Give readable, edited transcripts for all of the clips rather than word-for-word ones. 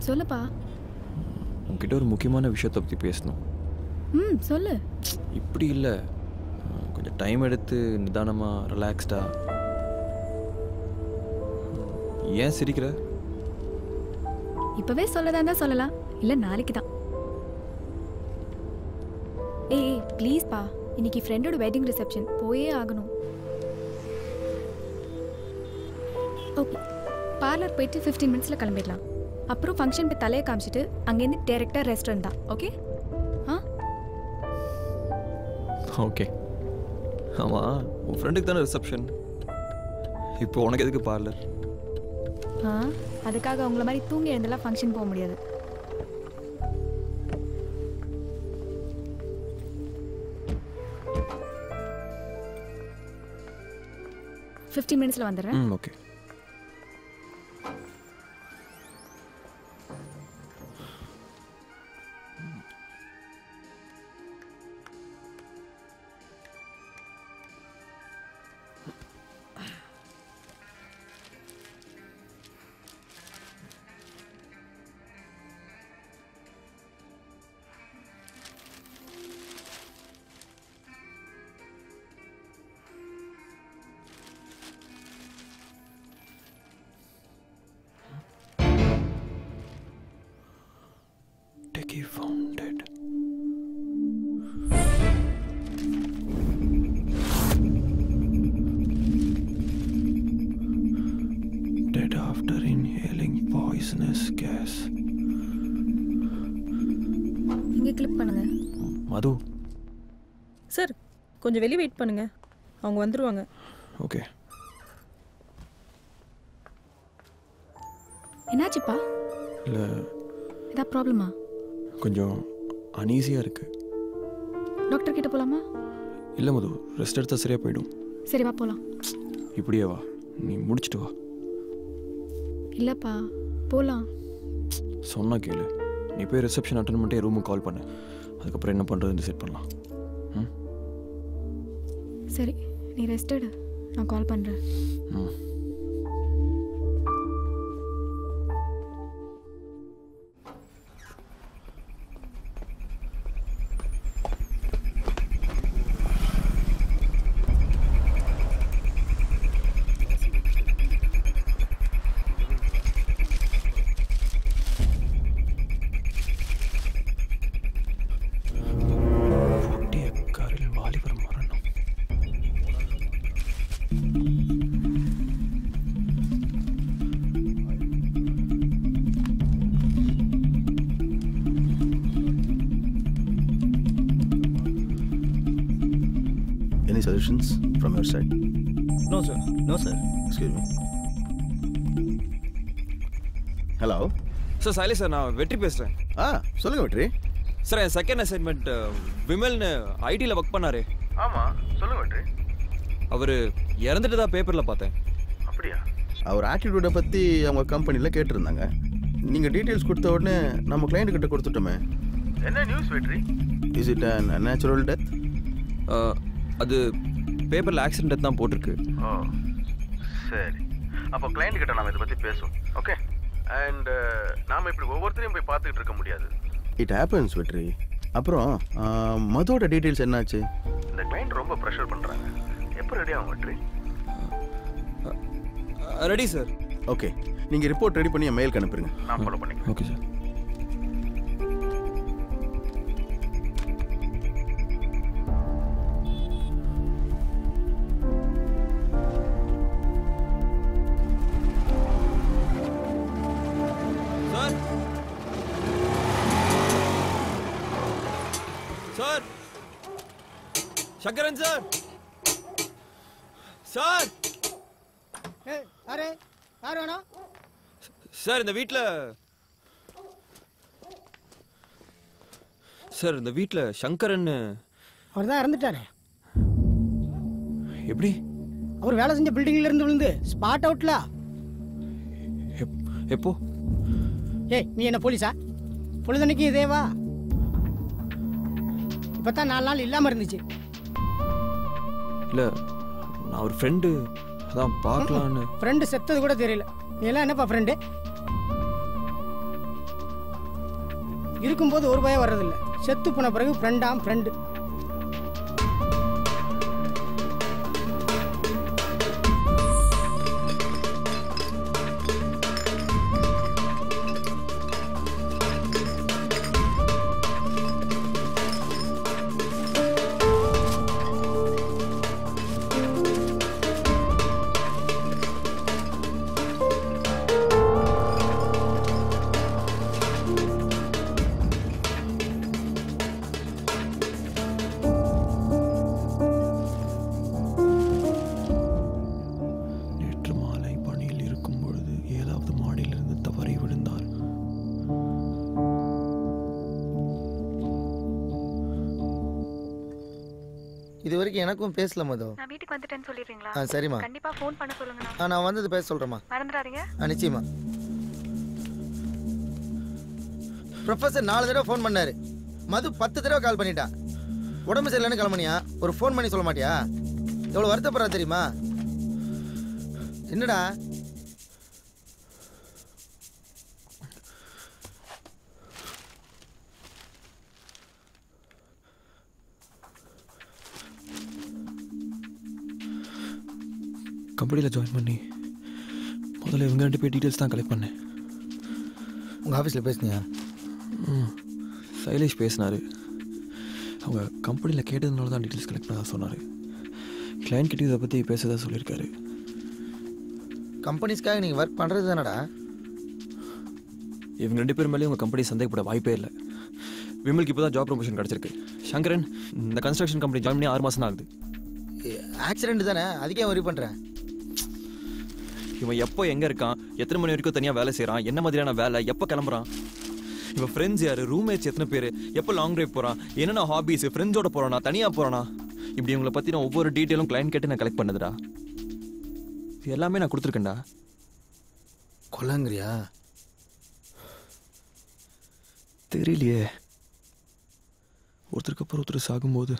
சொல்லுப்பா. உன்கிட்ட ஒரு முக்கியமான விஷயத்தை பற்றி பேசணும். சொல்லு. இப்படி இல்லை, கொஞ்சம் டைம் எடுத்து நிதானமாக ரிலாக்ஸ்டாக. ஏன் சிரிக்கிற? இப்பவே சொல்லதா இருந்தா சொல்லலாம், இல்ல நாளைக்கு தான். ஏய் ப்ளீஸ் பா, இன்னைக்கு ஃப்ரெண்டோட வெட்டிங் ரிசப்ஷன், போயே ஆகணும். ஓகே, பார்லர் போயிட்டு 15 மினிட்ஸில் கிளம்பிடலாம். அப்புறம் ஃபங்க்ஷன் போய் தலையை காமிச்சிட்டு அங்கேருந்து டேரெக்டாக ரெஸ்டாரண்ட் தான். ஓகே? ஓகே. ஆமாம், உன் ஃப்ரெண்டுக்கு தானே ரிசப்ஷன், இப்போ உனக்கு எதுக்கு பார்லர்? அதுக்காக உங்களை மாதிரி தூங்கி எழுந்தெல்லாம் ஃபங்க்ஷன் போக முடியாது. ஃபிஃப்டீன் மினிட்ஸில் வந்துடுறேன். Okay. He found it. Dead after inhaling poisonous gas. இங்கே கிளிக் பண்ணுங்க. மது சார், கொஞ்சம் வெளியே வெயிட் பண்ணுங்க, அவங்க வந்துருவாங்க. ஓகே. என்னாச்சுப்பா? இல்லை, ஏதா ப்ராப்ளமா? கொஞ்சம் அனீஸியாக இருக்கு. டாக்டர் கிட்ட போலாமா? இல்லை மது, ரெஸ்ட் எடுத்தா சரியாக போயிடும். சரி வா போகலாம். இப்படியே வா, நீ முடிச்சுட்டு வா. இல்லைப்பா போகலாம். சொன்னா கேளு, நீ போய் ரிசப்ஷன் அட்டன் பண்ணிட்டு ரூமுக்கு கால் பண்ணு, அதுக்கப்புறம் என்ன பண்ணுறதுன்னு செட் பண்ணலாம். சரி, நீ ரெஸ்ட் எடு, நான் கால் பண்ணுறேன். Any suggestions from your side? No, sir. No, sir. Excuse me. Hello. Sir சைலே சார், நான் வெற்றி பேசுகிறேன். சொல்லுங்க வெற்றி. சார், என் செகண்ட் அசைன்மெண்ட் விமல்னு ஐடியில் ஒர்க் பண்ணாரு. ஆமாம், சொல்லுங்க வெற்றி. அவர் இறந்துட்டு தான் பேப்பரில் பார்த்தேன். அப்படியா? அவர் ஆட்டிடியூடை பற்றி அவங்க கம்பெனியில் கேட்டிருந்தாங்க. நீங்கள் டீட்டெயில்ஸ் கொடுத்த உடனே நம்ம கிளைண்ட் கிட்ட கொடுத்துட்டோமே. என்ன நியூஸ் வெற்றி? Is it an unnatural death? அது பேப்பரில் ஆக்சிடென்ட் தான் போட்டிருக்கு. ஓ சரி, அப்போ கிளைண்ட் கிட்ட நம்ம இதை பற்றி பேசுவோம். ஓகே. அண்ட் நாம் இப்படி ஒவ்வொருத்தரையும் போய் பார்த்துக்கிட்டு இருக்க முடியாது. இட் ஹேப்பன்ஸ் வெற்றி. அப்புறம் மதுவோட டீட்டெயில்ஸ் என்னாச்சு? இந்த கிளைண்ட் ரொம்ப ப்ரெஷர் பண்ணுறாங்க. எப்போ ரெடி ஆகும் வெற்றி? Ready sir. ஓகே, நீங்கள் ரிப்போர்ட் ரெடி பண்ணி என் மெயிலுக்கு அனுப்புங்க, நான் ஃபாலோ பண்ணிக்கிறேன். Okay sir. Sir, Sankaran sir. Sir. Array யார் வேணும்? சார், இந்த வீட்டில் சங்கரன். அவர் தான் இறந்துட்டாரு. எப்படி? அவர் வேலை செஞ்ச பில்டிங்ல இருந்து விழுந்து ஸ்பாட் அவுட்ல. எப்போ? ஏய், நீ என்ன போலீஸா? பொழுதன்னைக்கு இதேவா? இப்போ தான் 4 நாள் இல்லாமல் இருந்துச்சு. இல்லை, நான் ஒரு ஃப்ரெண்டு, அதான் பார்க்கலான்னு. ஃப்ரெண்டு செத்தது கூட தெரியல. நீ எல்லாம் என்னப்பா ஃப்ரெண்டு? இருக்கும்போது ஒரு பயம் வர்றதில்ல. செத்து போன பிறகு ஃப்ரெண்டாம் ஃப்ரெண்டு. இது வரைக்கும் எனக்கும் பேசல மது. நான் வீட்டுக்கு வந்துட்டேன்னு சொல்லிடுறீங்களா? சரிம்மா. கண்டிப்பா ஃபோன் பண்ண சொல்லுங்க. நான் வந்தது பேச சொல்றேம்மா. மறந்துடாதீங்க. நிச்சயமா. ப்ரொஃபஸர் 4 தடவை ஃபோன் பண்ணாரு. மது 10 தடவை கால் பண்ணிட்டா. உடம்பு சரியில்லைன்னு கிளம்புனியா? ஒரு ஃபோன் பண்ணி சொல்ல மாட்டியா? எவ்வளோ வருத்தப்படுறா தெரியுமா? என்னடா கம்பெனியில் ஜாயின் பண்ணி முதல்ல இவங்க 2 பேர் டீட்டெயில்ஸ் தான் கலெக்ட் பண்ணேன். உங்கள் ஆஃபீஸில் பேசுனியா? சைலேஷ் பேசினார். அவங்க கம்பெனியில் கேட்டதுனால தான் டீட்டெயில்ஸ் கலெக்ட் பண்ண சொன்னார். கிளைண்ட் கிட்ட இதை பற்றி பேசுறதா சொல்லியிருக்காரு. கம்பெனிஸ்க்காக நீங்கள் ஒர்க் பண்ணுறது தானடா? இவங்க 2 பேர் மேலேயும் உங்கள் கம்பெனி சந்தேகப்பட வாய்ப்பே இல்லை. விமலுக்கு இப்போ தான் ஜாப் ப்ரொமோஷன் கிடச்சிருக்கு. சங்கரன் இந்த கன்ஸ்ட்ரக்ஷன் கம்பெனி ஜாயின் பண்ணி 6 மாதம் தான் ஆகுது. ஆக்சிடென்ட் தானே, அதுக்கே ஒரி பண்ணுறேன். இவன் எப்போ எங்கே இருக்கான், எத்தனை மணி வரைக்கும் தனியாக வேலை செய்கிறான், என்ன மாதிரியான வேலை, எப்போ கிளம்புறான், இவன் ஃப்ரெண்ட்ஸ் யார், ரூம்மேட்ஸ் எத்தனை பேர், எப்போ லாங் ட்ரைவ் போகிறான், என்னென்ன ஹாபீஸ், ஃப்ரெண்ட்ஸோட போகிறானா, தனியாக போகிறானா, இப்படி இவங்களை பற்றி நான் ஒவ்வொரு டீட்டெயிலும் கிளைண்ட் கேட்டு நான் கலெக்ட் பண்ணதுடா. இது எல்லாமே நான் கொடுத்துருக்கேன்டா. கொல்லங்கிறியா? தெரியலையே. ஒருத்தருக்கு அப்புறம் ஒருத்தர் சாகும்போது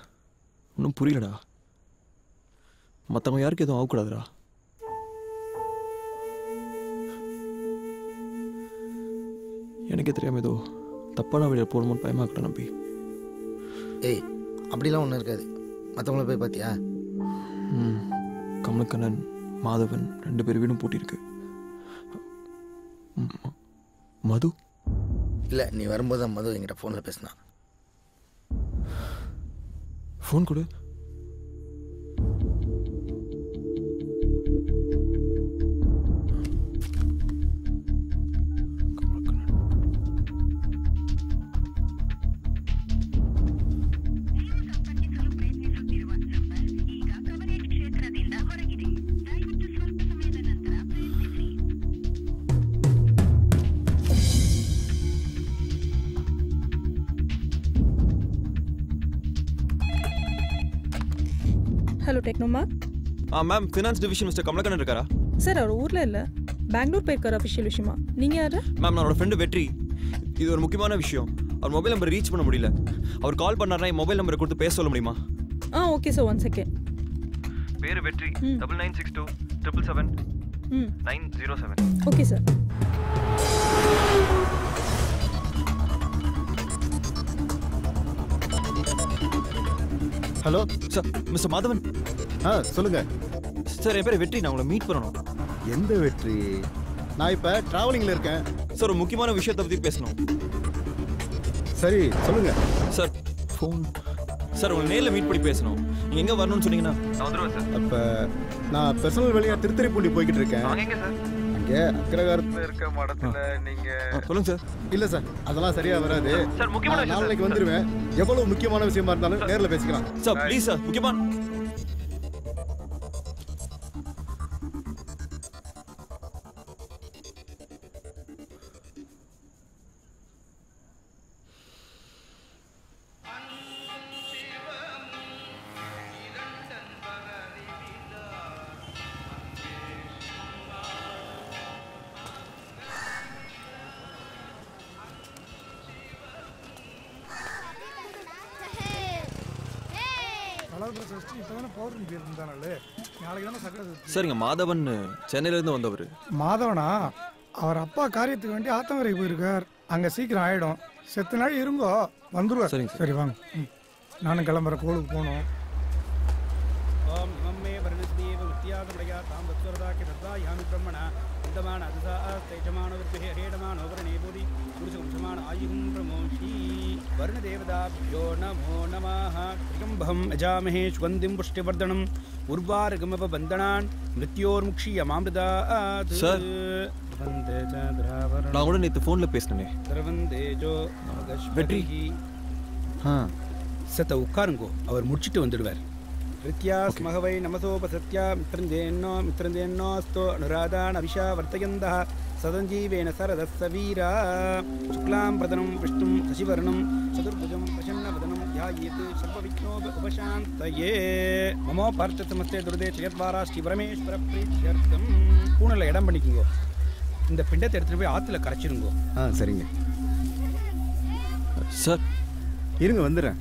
ஒன்றும் புரியலடா. மற்றவங்க யாருக்கு எதுவும் ஆகக்கூடாதுடா. எனக்கே தெரியாம ஏதோ தப்பான வழியில் போகணும்னு பயமாக்கடா நம்பி. ஏய், அப்படிலாம் ஒன்றும் இருக்காது. மற்றவங்கள போய் பார்த்தியா? கமலக்கண்ணன், மாதவன் 2 பேர் வீடும் பூட்டியிருக்கு. மது இல்லை, நீ வரும்போது தான் மது என்கிட்ட ஃபோனில் பேசினான். ஃபோன் கொடு. ஹலோ டெக்னோமா. Ma'am, finance division mister Kamalakannan இருக்காரா? சார் அவர் ஊரில் இல்லை, பெங்களூர் போயிருக்கார் அஃபிஷியல் விஷயமா. நீங்கள் யார்? மேம், என்னோட ஃப்ரெண்டு வெற்றி. இது ஒரு முக்கியமான விஷயம். அவர் மொபைல் நம்பர் ரீச் பண்ண முடியல. அவர் கால் பண்ணார்னா என் மொபைல் நம்பரை கொடுத்து பேச சொல்ல முடியுமா? Okay sir, 1 second. பேர் வெற்றி. 9962 777 907. Okay sir. Hello sir, mister Madhavan. சொல்லுங்க சார், என் பேர் வெற்றி. நான் உங்களை மீட் பண்ணணும். எந்த வெற்றி? நான் இப்போ ட்ராவலிங்கில் இருக்கேன் சார். ஒரு முக்கியமான விஷயத்தை பற்றி பேசணும். சரி சொல்லுங்க சார். ஃபோன் சார், உங்களை நேரில் மீட் பண்ணி பேசணும். நீங்கள் எங்கே வரணும்னு சொன்னீங்கன்னா நான் வந்துடுவேன் சார். அப்போ நான் பர்சனல் வழியாக திருத்துறைப்பூண்டி போய்கிட்டு இருக்கேன். எங்கே சார்? அங்கே அக்கரகாரத்தில் இருக்க மடத்தில் நீங்கள் சொல்லுங்கள் சார். இல்லை சார், அதெல்லாம் சரியாக வராது சார். முக்கியமான விஷயம். நாளைக்கு வந்துடுவேன். எவ்வளவு முக்கியமான விஷயமா இருந்தாலும் நேரில் பேசிக்கலாம் சார். ப்ளீஸ் சார், முக்கியமான. சரிங்க. மாதவன் சென்னையிலேருந்து வந்தவர். மாதவனா? அவர் அப்பா காரியத்துக்கு வேண்டி ஆத்தங்கரைக்கு போயிருக்கார். அங்கே சீக்கிரம் ஆகிடும். செத்த நாள் இருங்கோ வந்துருவார். சரிங்க சார். சரி வாங்க. நானும் கிளம்புறேன், கோளுக்கு போகணும். ஓம் இமம்மே வர்ணஸ்தேவ வித்யாதமயா தாம் வத்வரதாக்கி தத்தாயாமி பிரம்மணா இந்தமான அதுதா தைஜமான விருத்தே ஹேடமானோ வர்ணே போதி புருஷவம்சமான ஆயுகும் பிரமோஷி வருணதேவதாभ्यो நமோ நமः திகம்பம் அஜாமஹே சுகந்திம் புஷ்டிவர்தனம் உர்வாரகமப பந்தனான் மிருத்யோர்முக்ஷியமாம்ருதாத் சார். வந்தே சந்திராவரண நான் கூட நேற்று ஃபோனில் பேசினேனே. திரவந்தேஜோ வெற்றி. சத்த உட்காருங்கோ, அவர் முடிச்சுட்டு வந்துடுவார். ரித்யாஸ் மகவை நமசோபசத்யா மித்ரந்தேன்னோஸ்தோ அனுராதான் அவிஷா வர்த்தயந்தः சதஞ்சீவேன சரதஸ்ஸ வீரா சுக்லாம் பிரதனம் விஷ்ணும் சசிவர்ணம் சதுர்புஜம் பிரசன்னவதனம் ध्यायेत् सर्वविघ्नोप उपशान्तये மமோ பார்த்த நமஸ்தே துர்தே ஜெயத்வாரா ஸ்ரீ பரமேஸ்வர பிரீத்யர்த்தம். பூனல இடம் பண்ணிக்குங்கோ. இந்த பிண்டத்தை எடுத்துட்டு போய் ஆற்றுல கரைச்சிருங்கோ. சரிங்க சார் இருங்க, வந்துடுறேன்.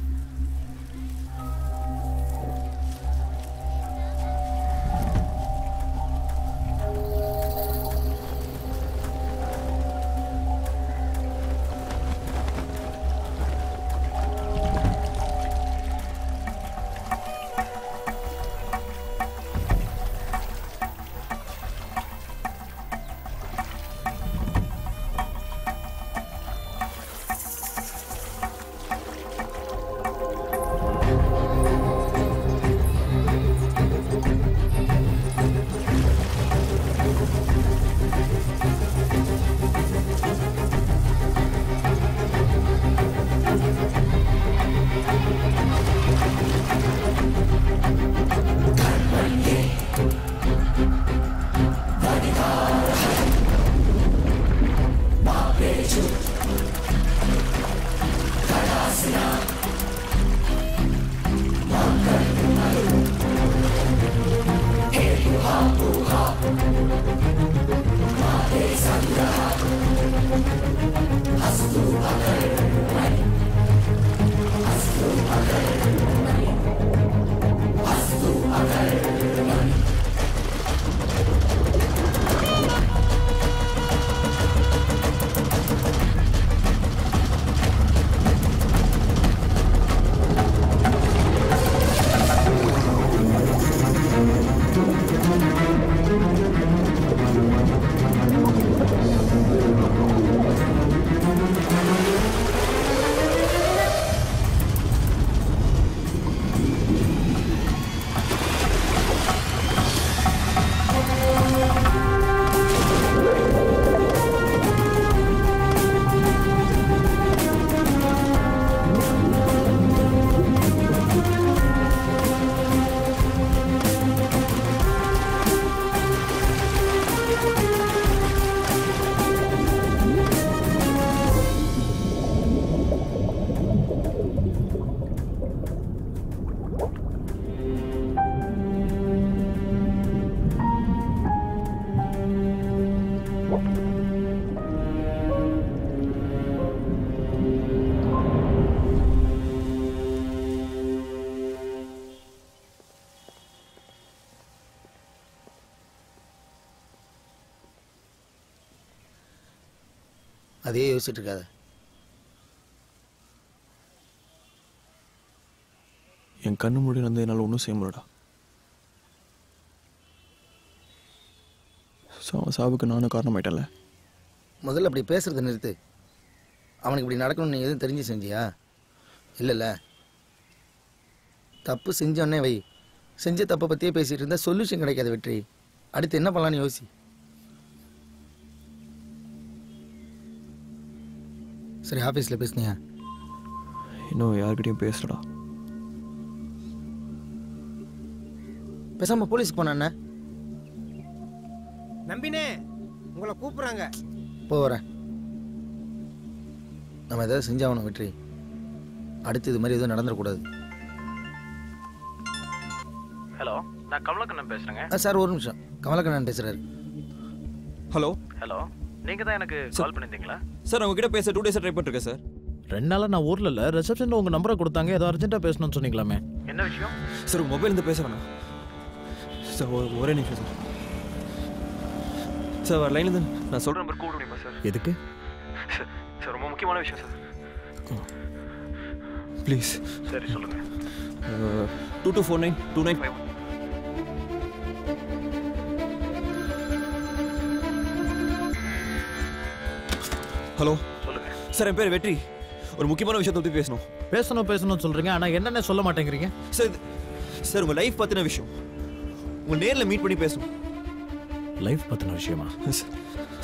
அதே யோசிச்சுட்டு இருக்காத. என் கண்ணு மூடி வந்து என்னால் ஒன்றும் செய்ய முடியலடா. சாவுக்கு நானும் காரணமாயிட்டேன்ல. முதல்ல அப்படி பேசுறதை நிறுத்து. அவனுக்கு இப்படி நடக்கணும்னு நீ எதுவும் தெரிஞ்சு செஞ்சியா? இல்லைல்ல. தப்பு செஞ்சோன்னே வை. செஞ்ச தப்பை பற்றியே பேசிகிட்டு இருந்தால் சொல்யூஷன் கிடைக்காது வெற்றி. அடுத்து என்ன பண்ணலான்னு யோசி. சரி, ஆஃபீஸில் பேசுனியா? இன்னும் யார்கிட்டையும் பேசலடா. பேசாமல் போலீஸ்க்கு போனாண்ணே. நம்பினே உங்களை கூப்பிட்றாங்க. போகிறேன். நம்ம எதாவது செஞ்சாகணும் வெற்றி. அடுத்து இது மாதிரி எதுவும் நடந்துடக்கூடாது. ஹலோ, நான் கமலக்கண்ணன் பேசுகிறேங்க. சார் ஒரு நிமிஷம். கமலக்கண்ணன் பேசுகிறாரு. ஹலோ ஹலோ, நீங்கள் தான் எனக்கு கால் பண்ணியிருந்தீங்களா? சார் உங்ககிட்ட பேச 2 டேஸாக ட்ரை பண்ணிருக்கேன் சார். 2 நாளாக நான் ஊரில் இல்லை. ரிசப்ஷனில் உங்கள் நம்பரை கொடுத்தாங்க. ஏதோ அர்ஜென்ட்டாக பேசணும்னு சொன்னீங்களாமே. என்ன விஷயம்? சார் உங்கள் மொபைல் இருந்து பேச வேணாம் சார். ஒரே நிமிஷம் சார். சார் லைன்ல இருந்து நான் சொல்கிற நம்பர் கூப்பிட முடியுமா சார்? எதுக்கு? சார் ரொம்ப முக்கியமான விஷயம் சார். ப்ளீஸ். சரி சொல்லுங்க. 22492951. ஹலோ சொல்லுங்க சார், என் பேர் வெற்றி. ஒரு முக்கியமான விஷயத்தை பற்றி பேசணும்னு சொல்றீங்க, ஆனா என்னென்ன சொல்ல மாட்டேங்கிறீங்க? சார் உங்க லைஃப் பத்தின விஷயம். உங்க நேரில் மீட் பண்ணி பேசணும். லைஃப் பத்தின விஷயமா?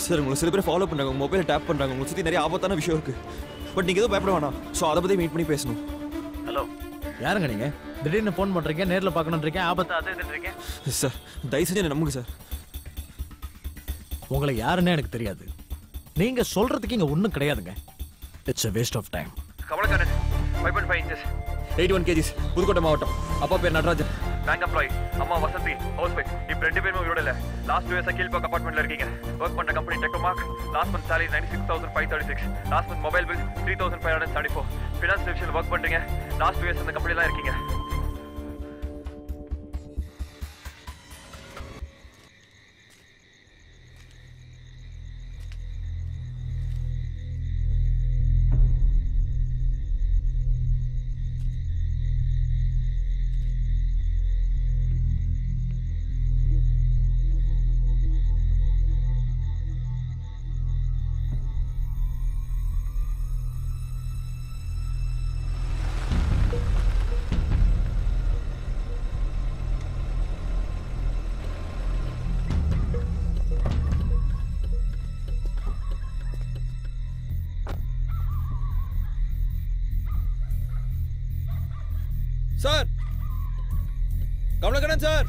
சார் உங்களை சில பேர் ஃபாலோ பண்றாங்க, உங்க மொபைலை டேப் பண்றாங்க, உங்களை சுற்றி நிறைய ஆபத்தான விஷயம் இருக்கு. பட் நீங்க எதுவும் பயப்பட வேணாம். ஸோ அதை பற்றி மீட் பண்ணி பேசணும். ஹலோ, யாருங்க நீங்க? திடீர்னு ஃபோன் பண்றீங்க, நேரில் பார்க்கணுன்றீங்க, ஆபத்து அது இதுன்றீங்க. சார் தயவு செஞ்சு என்ன நம்புங்க சார். உங்களை யாருன்னே எனக்கு தெரியாது. நீங்க சொல்றதுக்கு இங்க ஒண்ணும் கிடையாதுங்க. It's a waste of time. Kamalakannan 5.5 inches 81 kgs, Pudukkottai மாவட்டம். அப்பா பேர் நடராஜன், பேங்க் எம்ப்ளாயி. அம்மா வசந்தி, ஹவுஸ் ஒய்ஃப். இப்போ 2 பேருமே உயிரோட இல்லை. லாஸ்ட் 2 இயர்ஸாக கீழ்பாக் அப்பார்ட்மெண்ட்ல இருக்கீங்க. ஒர்க் பண்ற company Technomark. Last month salary 96,536. Last month mobile bill 3,574. Finance டிவிஷனில் ஒர்க் பண்றீங்க. லாஸ்ட் 2 இயர்ஸ் இந்த கம்பெனிலாம் இருக்கீங்க. Sir, Kamalakannan sir.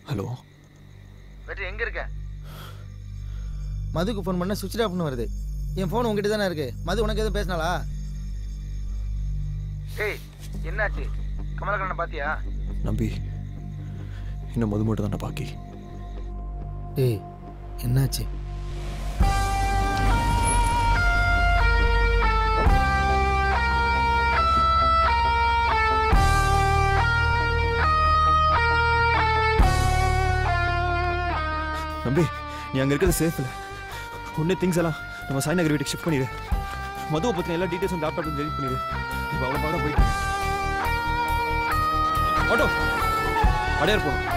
ஹலோ வெற்றி, எங்க இருக்க? மதுக்கு ஃபோன் பண்ண சுவிட்ச் ஆஃப்னு வருது. என் ஃபோன் உங்ககிட்ட தானே இருக்கு. மது உனக்கு எதுவும் பேசினாளா? ஏய், என்னாச்சு? கமலக்கண்ணனை பாத்தியா? நம்பி, இன்னும் மது மட்டும் தானே பாக்கி. ஏய், என்னாச்சு? நம்பி, நீ அங்கே இருக்கிறது சேஃப் இல்லை. ஒன்றே திங்ஸ் எல்லாம் நம்ம சாய்நகர் வீட்டுக்கு ஷிஃப்ட் பண்ணிடு. மதுவை பற்றின எல்லா டீட்டெயில்ஸும் லேப்டாப்ல டெலிட் பண்ணிடு. இப்போ அவ்வளோ பக்கம் போயிட்டு ஆட்டோ அடையார் போகணும்.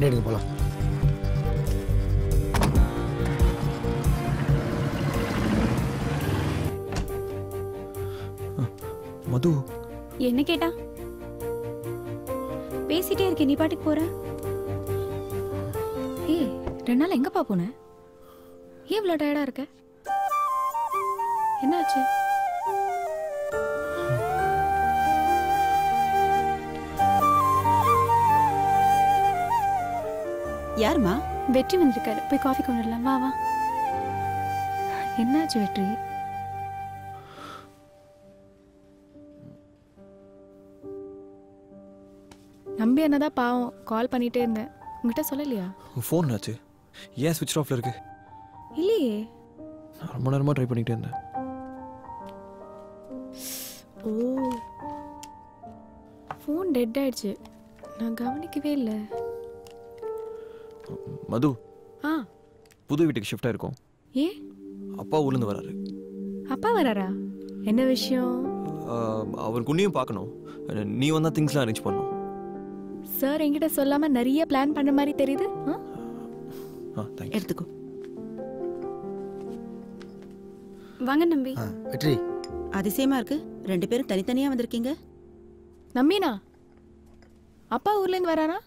எடுங்க போலாம். மது என்ன கேட்டா? பேசிட்டே இருக்கே, நீ பாட்டுக்கு போற. ஏய், 2 நாள் எங்கப்பா போன? ஏன் இவ்வளோ டயர்டாக இருக்க? என்னாச்சு? யாருமா? வெற்றி வந்திருக்காரு. போய் காஃபி கொண்டு வரலாம். வா வா. என்னாச்சு வெற்றி? நம்பி என்னதான் பாவம் கால் பண்ணிட்டே இருந்தேன். உங்ககிட்ட சொல்லலையா? ஃபோன் ஆச்சு. ஏன் ஸ்விட்ச் ஆஃப்ல இருக்கு? இல்லையே. நான் ரொம்ப நேரமா ட்ரை பண்ணிட்டே இருந்தேன். ஓ, ஃபோன் டெட் ஆயிடுச்சு. நான் கவனிக்கவே இல்லை. மது, ஆ, புது வீட்டுக்கு ஷிஃப்ட் ஆயிருக்கோம். ஏன்? அப்பா ஊர்லேருந்து வராரு. அப்பா வராரா? என்ன விஷயம்? அவருக்கு உன்னையும் பார்க்கணும். நீ வந்தா திங்ஸ்லாம் அரேஞ்ச் பண்ணணும். சார் என்கிட்ட சொல்லாம நிறைய பிளான் பண்ண மாதிரி தெரியுது. எடுத்துக்கோ. வாங்க நம்பி. வெற்றி, அதிசயமா இருக்கு, 2 பேரும் தனித்தனியா வந்திருக்கீங்க. நம்பினா அப்பா ஊர்ல இருந்து வராரா?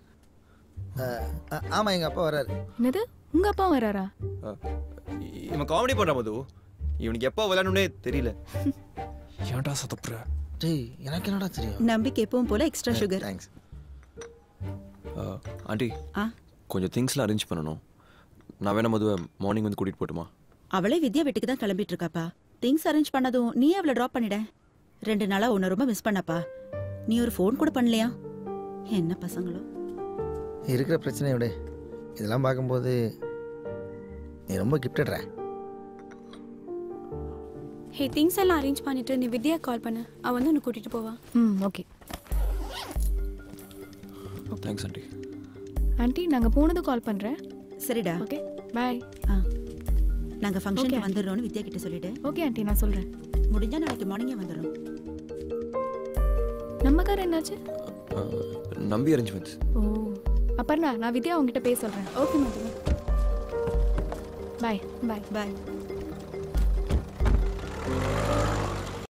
ஆமா, எங்க அப்பா வராரு. என்னது, உங்க அப்பா வராரா? இவன் காமெடி பண்றான் மது. இவனுக்கு எப்போ விளையாடணும்னே தெரியல. ஏன்டா சதப்புற? டேய், எனக்கு என்னடா தெரியும்? நம்பிக்கை எப்பவும் போல எக்ஸ்ட்ரா சுகர். தேங்க்ஸ். ஆண்டி, கொஞ்சம் திங்ஸ்லாம் அரேஞ்ச் பண்ணணும். நான் வேணா மதுவை மார்னிங் வந்து கூட்டிட்டு போட்டுமா? அவளே வித்யா வீட்டுக்கு தான் கிளம்பிட்டு இருக்காப்பா. திங்ஸ் அரேஞ்ச் பண்ணதும் நீ அவளை ட்ராப் பண்ணிட. 2 நாளா உன்னை ரொம்ப மிஸ் பண்ணப்பா. நீ ஒரு ஃபோன் கூட பண்ணலையா? என்ன பசங்களோ. இருக்கிற பிரச்சனை விட இதெல்லாம் பார்க்கும்போது நீ ரொம்ப கிஃப்டட்ற. ஹே, திங்ஸ் எல்லாம் அரேஞ்ச் பண்ணிட்டு நீ வித்யா கால் பண்ணு. அவ வந்து உன்னை கூட்டிட்டு போவா. ஓகே. Thanks aunty. ஆண்டி, நாங்கள் போனது கால் பண்ணுறேன். சரிடா. ஓகே, பாய். நாங்கள் ஃபங்க்ஷனுக்கு வந்துடுறோன்னு வித்யா கிட்ட சொல்லிட்டு. ஓகே ஆண்டி, நான் சொல்கிறேன். முடிஞ்சா நாளைக்கு மார்னிங்கே வந்துடுறோம். நம்ம கார் என்னாச்சு? நம்பி அரேஞ்ச்மெண்ட்ஸ். ஓ, அப்பர்ணா, நான் வித்யா உங்ககிட்ட பேச சொல்கிறேன். Okay madam. பாய் பாய் பாய்.